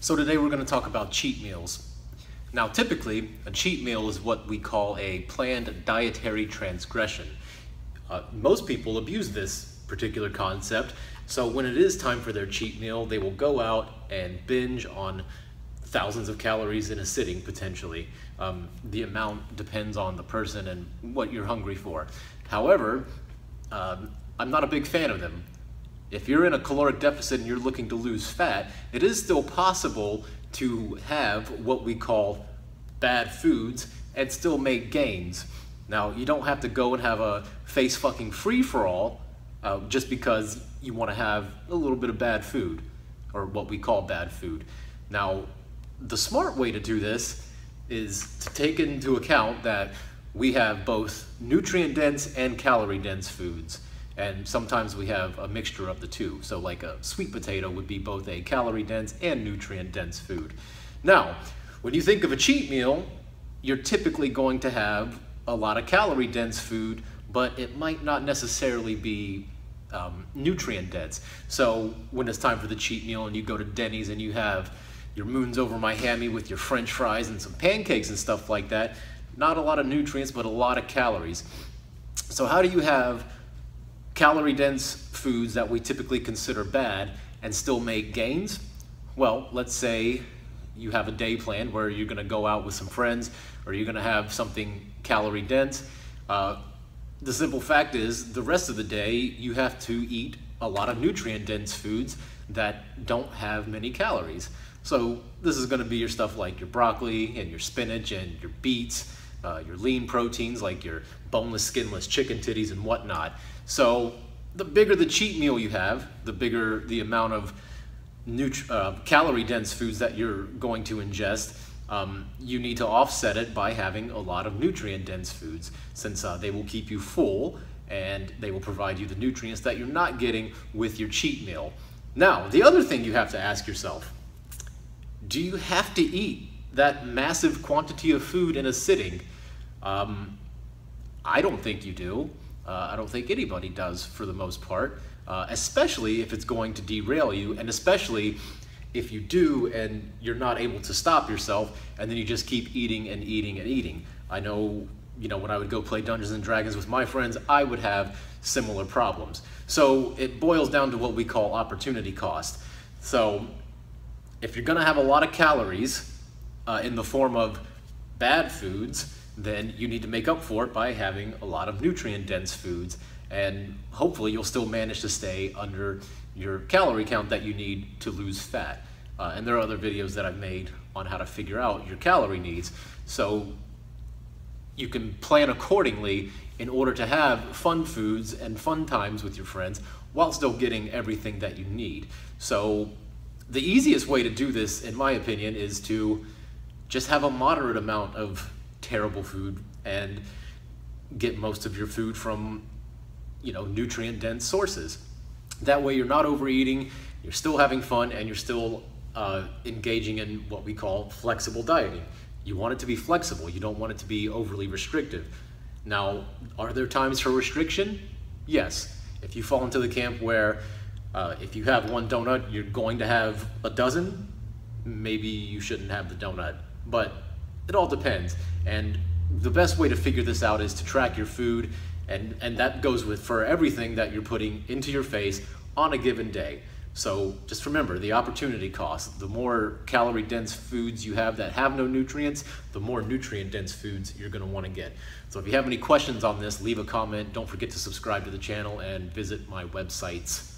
So today we're going to talk about cheat meals. Now typically, a cheat meal is what we call a planned dietary transgression. Most people abuse this particular concept, so when it is time for their cheat meal, they will go out and binge on thousands of calories in a sitting, potentially. The amount depends on the person and what you're hungry for. However, I'm not a big fan of them. If you're in a caloric deficit and you're looking to lose fat, it is still possible to have what we call bad foods and still make gains. Now, you don't have to go and have a face fucking free-for-all just because you want to have a little bit of bad food, or what we call bad food. Now, the smart way to do this is to take into account that we have both nutrient-dense and calorie-dense foods. And sometimes we have a mixture of the two. So like a sweet potato would be both a calorie-dense and nutrient-dense food. Now, when you think of a cheat meal, you're typically going to have a lot of calorie-dense food, but it might not necessarily be nutrient-dense. So when it's time for the cheat meal and you go to Denny's and you have your moons over my hammy with your French fries and some pancakes and stuff like that, not a lot of nutrients, but a lot of calories. So how do you have calorie-dense foods that we typically consider bad and still make gains? Well, let's say you have a day planned where you're gonna go out with some friends or you're gonna have something calorie-dense. The simple fact is, the rest of the day, you have to eat a lot of nutrient-dense foods that don't have many calories. So this is gonna be your stuff like your broccoli and your spinach and your beets, your lean proteins like your boneless, skinless chicken titties and whatnot. So the bigger the cheat meal you have, the bigger the amount of calorie-dense foods that you're going to ingest. You need to offset it by having a lot of nutrient-dense foods, since they will keep you full and they will provide you the nutrients that you're not getting with your cheat meal. Now, the other thing you have to ask yourself, do you have to eat that massive quantity of food in a sitting? I don't think you do. I don't think anybody does for the most part, especially if it's going to derail you, and especially if you do and you're not able to stop yourself and then you just keep eating and eating and eating. I know, when I would go play Dungeons and Dragons with my friends, I would have similar problems. So it boils down to what we call opportunity cost. So if you're gonna have a lot of calories in the form of bad foods, then you need to make up for it by having a lot of nutrient-dense foods, and hopefully you'll still manage to stay under your calorie count that you need to lose fat. And there are other videos that I've made on how to figure out your calorie needs, so you can plan accordingly in order to have fun foods and fun times with your friends while still getting everything that you need. So the easiest way to do this, in my opinion, is to just have a moderate amount of terrible food and get most of your food from, nutrient-dense sources. That way you're not overeating, you're still having fun, and you're still engaging in what we call flexible dieting. You want it to be flexible, you don't want it to be overly restrictive. Now, are there times for restriction? Yes. If you fall into the camp where if you have one donut, you're going to have a dozen, maybe you shouldn't have the donut. But it all depends. And the best way to figure this out is to track your food, and that goes for everything that you're putting into your face on a given day. So just remember the opportunity cost. The more calorie-dense foods you have that have no nutrients, the more nutrient-dense foods you're gonna wanna get. So if you have any questions on this, leave a comment. Don't forget to subscribe to the channel and visit my websites.